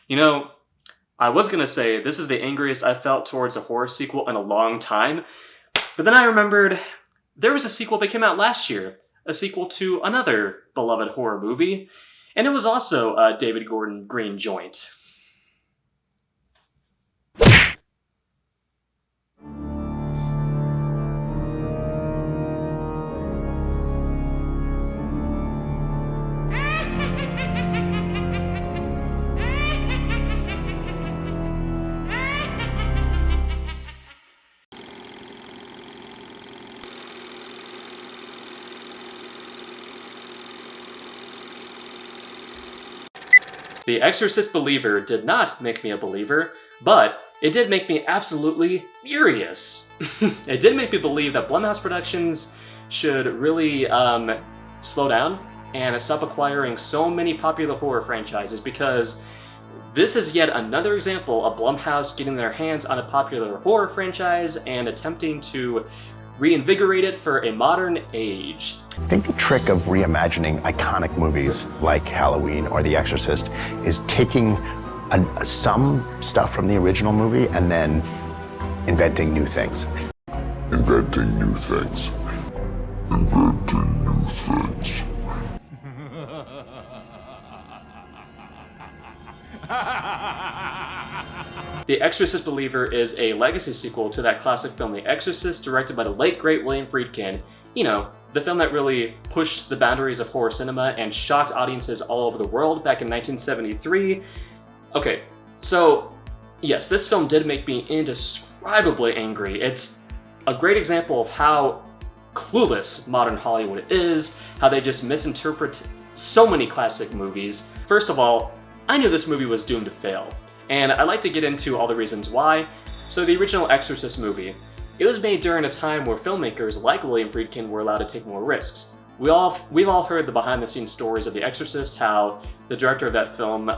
You know, I was gonna say this is the angriest I've felt towards a horror sequel in a long time, but then I remembered there was a sequel that came out last year, a sequel to another beloved horror movie, and it was also a David Gordon Green joint. The Exorcist Believer did not make me a believer, but it did make me absolutely furious. It did make me believe that Blumhouse Productions should really slow down and stop acquiring so many popular horror franchises, because this is yet another example of Blumhouse getting their hands on a popular horror franchise and attempting to reinvigorate it for a modern age. I think the trick of reimagining iconic movies like Halloween or The Exorcist is taking some stuff from the original movie and then inventing new things. Inventing new things. Inventing new things. The Exorcist Believer is a legacy sequel to that classic film The Exorcist, directed by the late great William Friedkin. You know, the film that really pushed the boundaries of horror cinema and shocked audiences all over the world back in 1973. Okay, so yes, this film did make me indescribably angry. It's a great example of how clueless modern Hollywood is, how they just misinterpret so many classic movies. First of all, I knew this movie was doomed to fail, and I'd like to get into all the reasons why. So the original Exorcist movie, it was made during a time where filmmakers like William Friedkin were allowed to take more risks. We've all heard the behind-the-scenes stories of The Exorcist, how the director of that film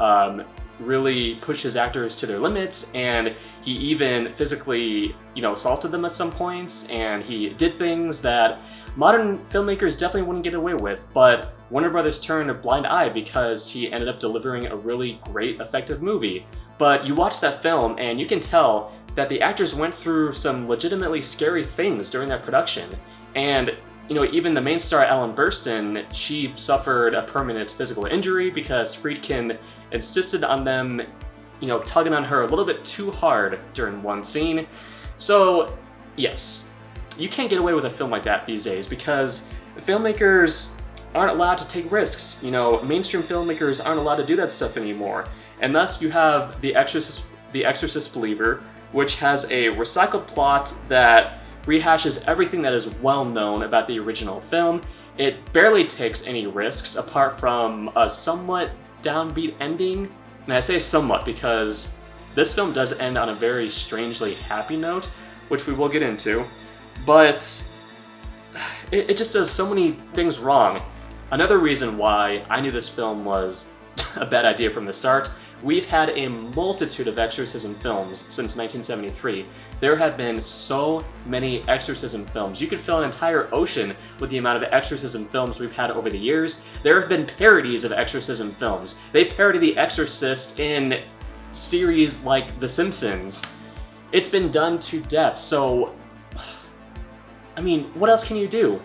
really pushed his actors to their limits, and he even physically, assaulted them at some points, and he did things that modern filmmakers definitely wouldn't get away with, but Warner Brothers turned a blind eye because he ended up delivering a really great, effective movie. But you watch that film and you can tell that the actors went through some legitimately scary things during that production. And, even the main star, Ellen Burstyn, she suffered a permanent physical injury because Friedkin insisted on them, tugging on her a little bit too hard during one scene. So, yes, you can't get away with a film like that these days because filmmakers aren't allowed to take risks. Mainstream filmmakers aren't allowed to do that stuff anymore. And thus you have The Exorcist Believer, which has a recycled plot that rehashes everything that is well known about the original film. It barely takes any risks apart from a somewhat downbeat ending. And I say somewhat because this film does end on a very strangely happy note, which we will get into. But it just does so many things wrong. Another reason why I knew this film was a bad idea from the start, we've had a multitude of exorcism films since 1973. There have been so many exorcism films. You could fill an entire ocean with the amount of exorcism films we've had over the years. There have been parodies of exorcism films. They parody The Exorcist in series like The Simpsons. It's been done to death, so what else can you do?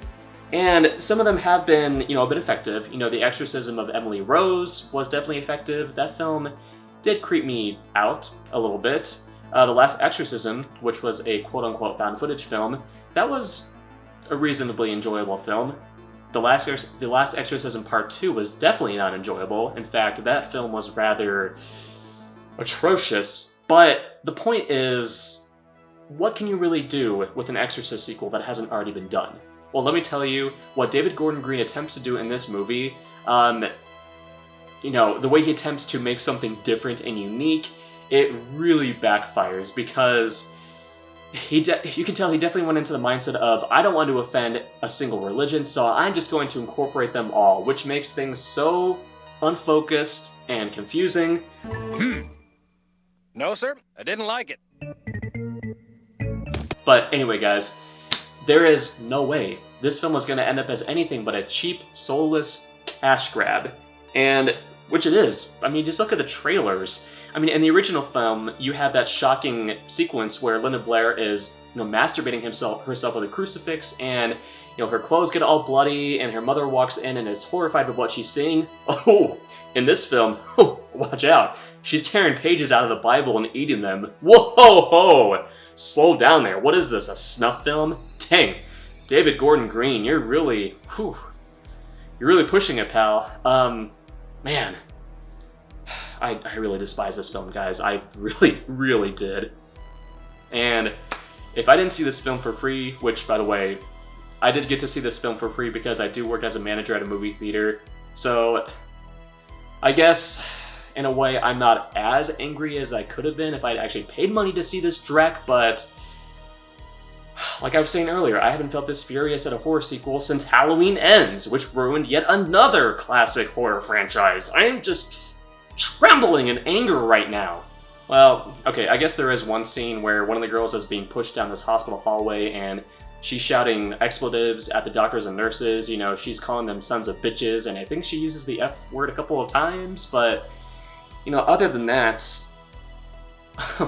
And some of them have been, a bit effective. The Exorcism of Emily Rose was definitely effective. That film did creep me out a little bit. The Last Exorcism, which was a quote-unquote found footage film, that was a reasonably enjoyable film. The Last Exorcism Part 2 was definitely not enjoyable. In fact, that film was rather atrocious. But the point is, what can you really do with an Exorcist sequel that hasn't already been done? Well, let me tell you, what David Gordon Green attempts to do in this movie, the way he attempts to make something different and unique, it really backfires because you can tell he definitely went into the mindset of, I don't want to offend a single religion, so I'm just going to incorporate them all, which makes things so unfocused and confusing. No, sir, I didn't like it. But anyway, guys, there is no way this film was going to end up as anything but a cheap, soulless cash grab. And which it is. I mean, just look at the trailers. I mean, in the original film, you have that shocking sequence where Linda Blair is, masturbating herself with a crucifix, and her clothes get all bloody, and her mother walks in and is horrified with what she's seeing. Oh, in this film, watch out. She's tearing pages out of the Bible and eating them. Whoa! Slow down there. What is this, a snuff film? Dang, David Gordon Green, you're really pushing it, pal. Man, I really despise this film, guys. I really did. And if I didn't see this film for free, which, by the way, I did get to see this film for free because I do work as a manager at a movie theater, so I guess, in a way, I'm not as angry as I could have been if I'd actually paid money to see this dreck, but like I was saying earlier, I haven't felt this furious at a horror sequel since Halloween Ends, which ruined yet another classic horror franchise. I am just trembling in anger right now. Well, okay, I guess there is one scene where one of the girls is being pushed down this hospital hallway and she's shouting expletives at the doctors and nurses. She's calling them sons of bitches, and I think she uses the F word a couple of times, but, other than that,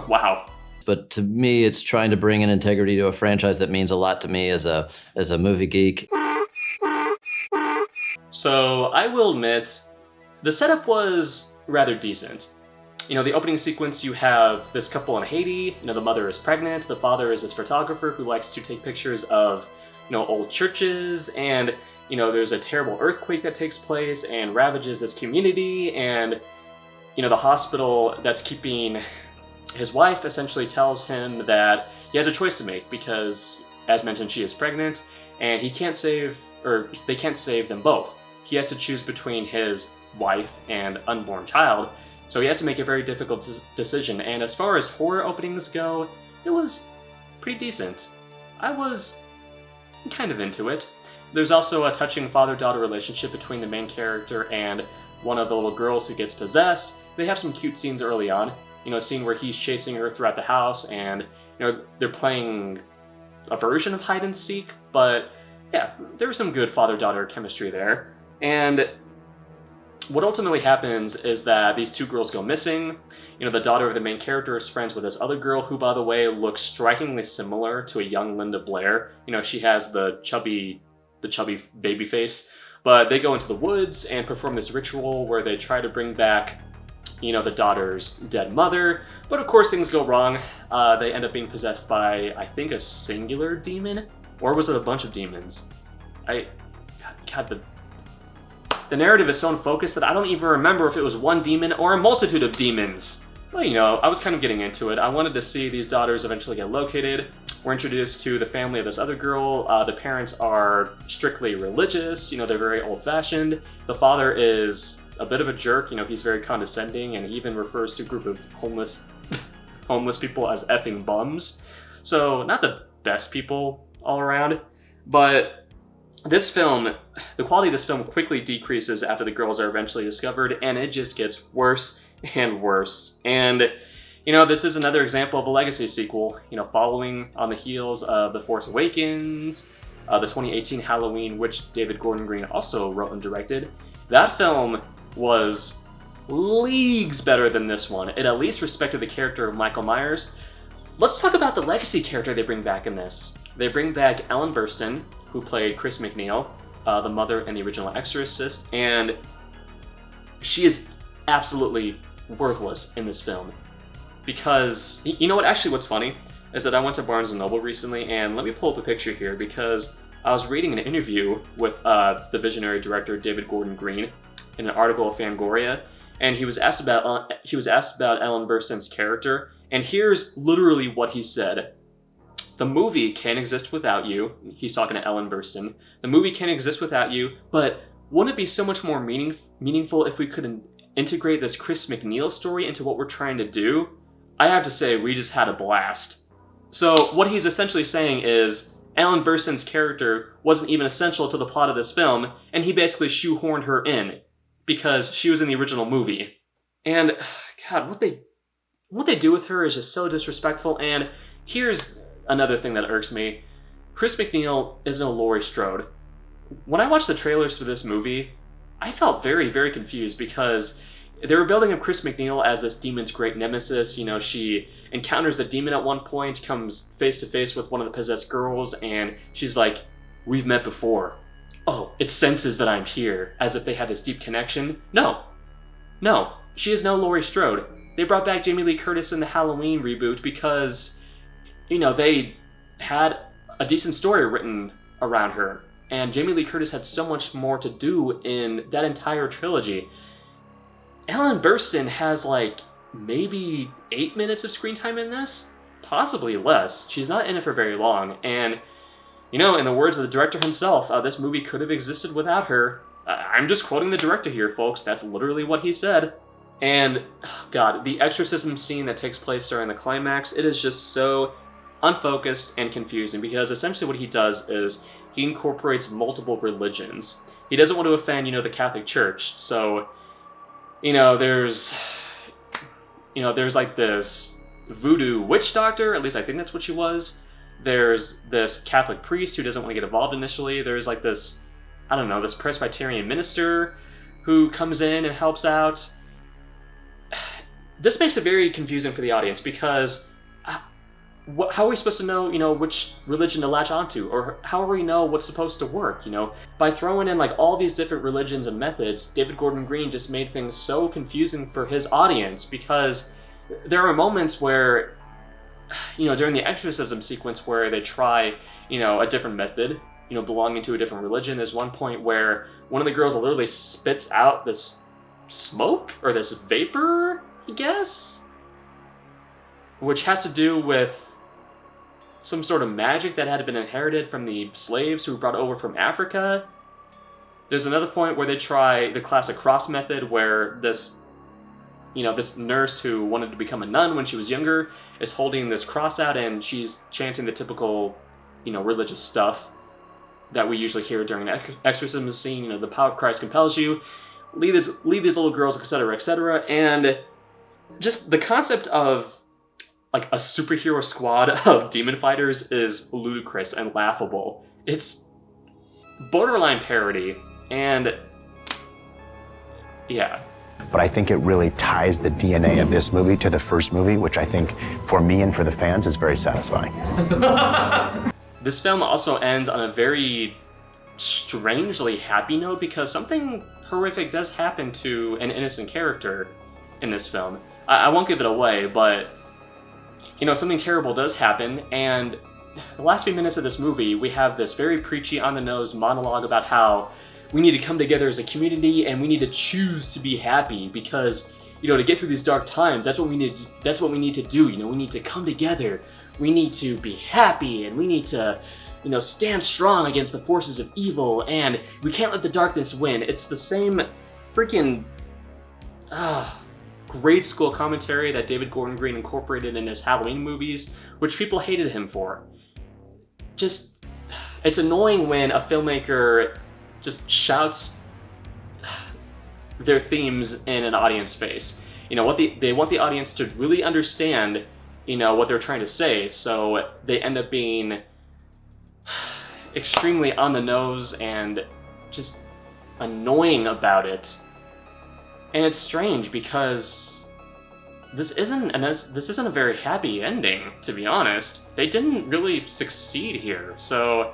wow. But to me, it's trying to bring an integrity to a franchise that means a lot to me as a movie geek. So I will admit, the setup was rather decent. The opening sequence, you have this couple in Haiti. The mother is pregnant. The father is this photographer who likes to take pictures of, old churches. And, there's a terrible earthquake that takes place and ravages this community. And, the hospital that's keeping his wife essentially tells him that he has a choice to make because, as mentioned, she is pregnant and they can't save them both. He has to choose between his wife and unborn child. So he has to make a very difficult decision, and as far as horror openings go, it was pretty decent. I was kind of into it. There's also a touching father-daughter relationship between the main character and one of the little girls who gets possessed. They have some cute scenes early on. A scene where he's chasing her throughout the house, and, they're playing a version of hide and seek, but yeah, there was some good father-daughter chemistry there. And what ultimately happens is that these two girls go missing. The daughter of the main character is friends with this other girl who, by the way, looks strikingly similar to a young Linda Blair. She has the chubby baby face. But they go into the woods and perform this ritual where they try to bring back, the daughter's dead mother. But of course things go wrong. They end up being possessed by, I think, a singular demon? Or was it a bunch of demons? The narrative is so unfocused that I don't even remember if it was one demon or a multitude of demons. But I was kind of getting into it. I wanted to see these daughters eventually get located. We're introduced to the family of this other girl. The parents are strictly religious. They're very old-fashioned. The father is a bit of a jerk. He's very condescending, and he even refers to a group of homeless people as effing bums. So not the best people all around, but this film, the quality of this film quickly decreases after the girls are eventually discovered, and it just gets worse and worse. And, this is another example of a legacy sequel, following on the heels of The Force Awakens, the 2018 Halloween, which David Gordon Green also wrote and directed. That film was leagues better than this one. It at least respected the character of Michael Myers. Let's talk about the legacy character they bring back in this. They bring back Ellen Burstyn, who played Chris MacNeil, the mother in the original Exorcist, and she is absolutely worthless in this film. Because, what's funny is that I went to Barnes & Noble recently, and let me pull up a picture here, because I was reading an interview with the visionary director David Gordon Green in an article of Fangoria, and he was asked about Ellen Burstyn's character, and here's literally what he said. The movie can't exist without you. He's talking to Ellen Burstyn. The movie can't exist without you, but wouldn't it be so much more meaningful if we could integrate this Chris MacNeil story into what we're trying to do? I have to say, we just had a blast. So what he's essentially saying is Ellen Burstyn's character wasn't even essential to the plot of this film, and he basically shoehorned her in because she was in the original movie. And God, what they do with her is just so disrespectful. And here's another thing that irks me. Chris MacNeil is no Laurie Strode. When I watched the trailers for this movie, I felt very, very confused because they were building up Chris MacNeil as this demon's great nemesis. You know, she encounters the demon at one point, comes face to face with one of the possessed girls, and she's like, "We've met before. Oh, it senses that I'm here," as if they had this deep connection. No, she is no Laurie Strode. They brought back Jamie Lee Curtis in the Halloween reboot because, you know, they had a decent story written around her, and Jamie Lee Curtis had so much more to do in that entire trilogy. Ellen Burstyn has like maybe 8 minutes of screen time in this, possibly less. She's not in it for very long, and you know, in the words of the director himself, this movie could have existed without her. I'm just quoting the director here, folks. That's literally what he said. And God, the exorcism scene that takes place during the climax, it is just so unfocused and confusing, because essentially what he does is he incorporates multiple religions. He doesn't want to offend, you know, the Catholic Church, so there's like this voodoo witch doctor, at least I think that's what she was. There's this Catholic priest who doesn't want to get involved initially. There's like this, I don't know, this Presbyterian minister who comes in and helps out. This makes it very confusing for the audience, because how are we supposed to know, you know, which religion to latch onto, or how will we know what's supposed to work, you know? By throwing in like all these different religions and methods, David Gordon Green just made things so confusing for his audience, because there are moments where, you know, during the exorcism sequence where they try, you know, a different method, you know, belonging to a different religion, there's one point where one of the girls literally spits out this smoke, or this vapor, I guess, which has to do with some sort of magic that had been inherited from the slaves who were brought over from Africa. There's another point where they try the classic cross method, where this nurse who wanted to become a nun when she was younger is holding this cross out, and she's chanting the typical, you know, religious stuff that we usually hear during an exorcism scene. You know, the power of Christ compels you, leave these little girls, etc., etc. And just the concept of like a superhero squad of demon fighters is ludicrous and laughable. It's borderline parody, and yeah. But I think it really ties the DNA of this movie to the first movie, which I think, for me and for the fans, is very satisfying. This film also ends on a very strangely happy note, because something horrific does happen to an innocent character in this film. I won't give it away, but you know, something terrible does happen, and the last few minutes of this movie, we have this very preachy, on-the-nose monologue about how we need to come together as a community, and we need to choose to be happy, because, you know, to get through these dark times, that's what we need to do. You know, we need to come together, we need to be happy, and we need to, you know, stand strong against the forces of evil, and we can't let the darkness win. It's the same freaking grade school commentary that David Gordon Green incorporated in his Halloween movies, which people hated him for. Just, it's annoying when a filmmaker just shouts their themes in an audience face. You know, they want the audience to really understand, you know, what they're trying to say, so they end up being extremely on the nose and just annoying about it. And it's strange, because this isn't a very happy ending, to be honest. They didn't really succeed here, so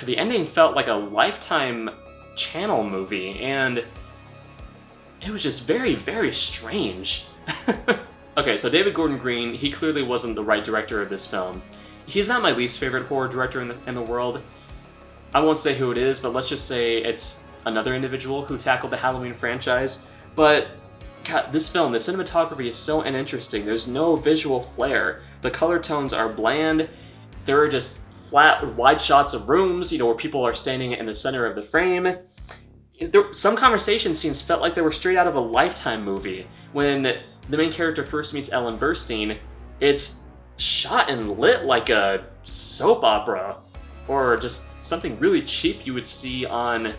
the ending felt like a Lifetime channel movie, and it was just very, very strange. Okay, so David Gordon Green, he clearly wasn't the right director of this film. He's not my least favorite horror director in the world. I won't say who it is, but let's just say it's another individual who tackled the Halloween franchise. But God, this film, the cinematography is so uninteresting. There's no visual flair. The color tones are bland. There are just flat, wide shots of rooms, you know, where people are standing in the center of the frame. Some conversation scenes felt like they were straight out of a Lifetime movie. When the main character first meets Ellen Burstyn, it's shot and lit like a soap opera, or just something really cheap you would see on,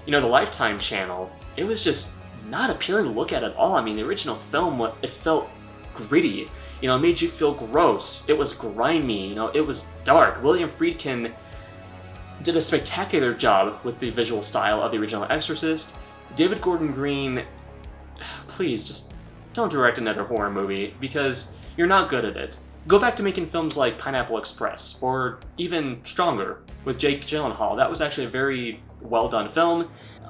you know, the Lifetime channel. It was just not appealing to look at all. I mean, the original film, it felt gritty. You know, it made you feel gross. It was grimy. You know, it was dark. William Friedkin did a spectacular job with the visual style of the original Exorcist. David Gordon Green please, just don't direct another horror movie, because you're not good at it. Go back to making films like Pineapple Express, or even Stronger, with Jake Gyllenhaal. That was actually a very well done film.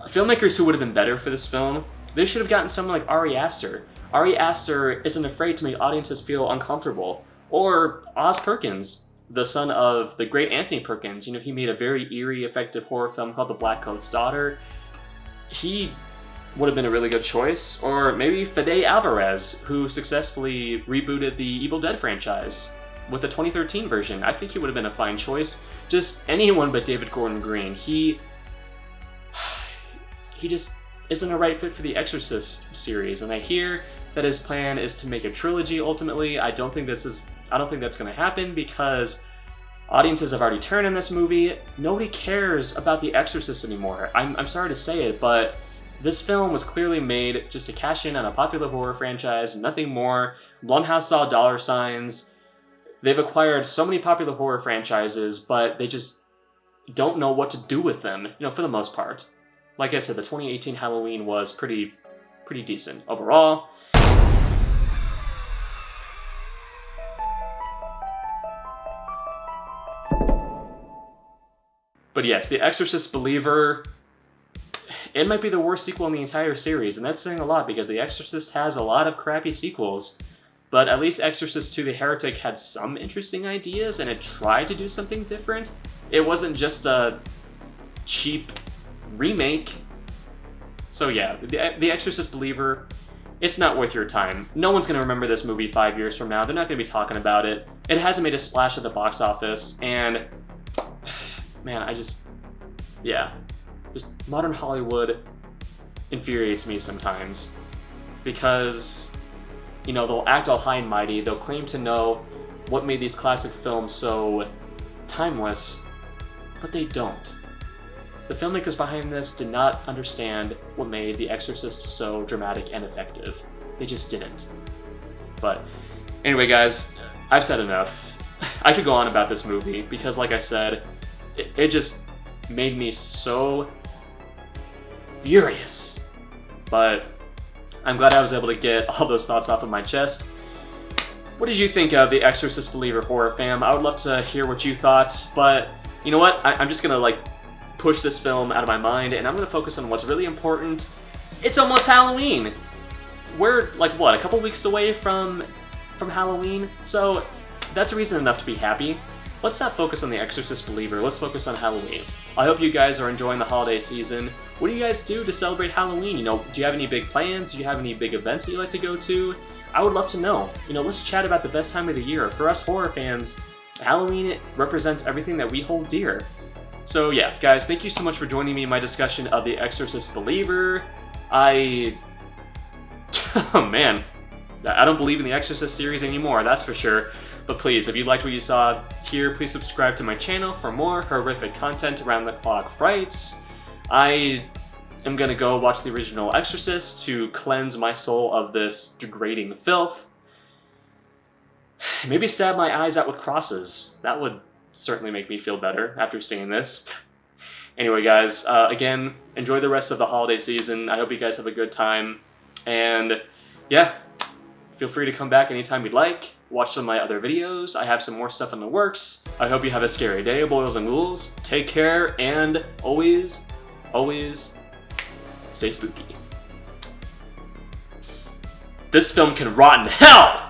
Filmmakers who would have been better for this film, they should have gotten someone like Ari Aster. Ari Aster isn't afraid to make audiences feel uncomfortable. Or Oz Perkins, the son of the great Anthony Perkins. You know, he made a very eerie, effective horror film called The Black Coat's Daughter. He would have been a really good choice. Or maybe Fede Alvarez, who successfully rebooted the Evil Dead franchise with the 2013 version. I think he would have been a fine choice. Just anyone but David Gordon Green. He just isn't a right fit for the Exorcist series, and I hear that his plan is to make a trilogy ultimately. I don't think that's going to happen, because audiences have already turned in this movie. Nobody cares about the Exorcist anymore. I'm sorry to say it, but this film was clearly made just to cash in on a popular horror franchise, nothing more. Blumhouse saw dollar signs. They've acquired so many popular horror franchises, but they just don't know what to do with them, you know, for the most part. Like I said, the 2018 Halloween was pretty decent overall. But yes, The Exorcist Believer, it might be the worst sequel in the entire series, and that's saying a lot because The Exorcist has a lot of crappy sequels. But at least Exorcist II: The Heretic had some interesting ideas, and it tried to do something different. It wasn't just a cheap remake. So yeah, The Exorcist Believer, it's not worth your time. No one's going to remember this movie 5 years from now. They're not going to be talking about it. It hasn't made a splash at the box office, and man, just modern Hollywood infuriates me sometimes, because, you know, they'll act all high and mighty, they'll claim to know what made these classic films so timeless, but they don't. The filmmakers behind this did not understand what made The Exorcist so dramatic and effective. They just didn't. But anyway, guys, I've said enough. I could go on about this movie because, like I said, it just made me so furious. But I'm glad I was able to get all those thoughts off of my chest. What did you think of The Exorcist Believer, horror fam? I would love to hear what you thought, but you know what? I'm just gonna push this film out of my mind, and I'm gonna focus on what's really important. It's almost Halloween. We're what, a couple weeks away from Halloween, so that's reason enough to be happy. Let's not focus on The Exorcist Believer, let's focus on Halloween. I hope you guys are enjoying the holiday season. What do you guys do to celebrate Halloween? You know, do you have any big plans? Do you have any big events that you like to go to? I would love to know. You know, let's chat about the best time of the year. For us horror fans, Halloween represents everything that we hold dear. So yeah, guys, thank you so much for joining me in my discussion of The Exorcist Believer. Oh man, I don't believe in the Exorcist series anymore, that's for sure. But please, if you liked what you saw here, please subscribe to my channel for more horrific content around the clock frights. I am gonna go watch the original Exorcist to cleanse my soul of this degrading filth. Maybe stab my eyes out with crosses. That would certainly make me feel better after seeing this. Anyway, guys, again, enjoy the rest of the holiday season. I hope you guys have a good time. And yeah, feel free to come back anytime you'd like. Watch some of my other videos. I have some more stuff in the works. I hope you have a scary day, boys and ghouls. Take care, and always, always stay spooky. This film can rot in hell!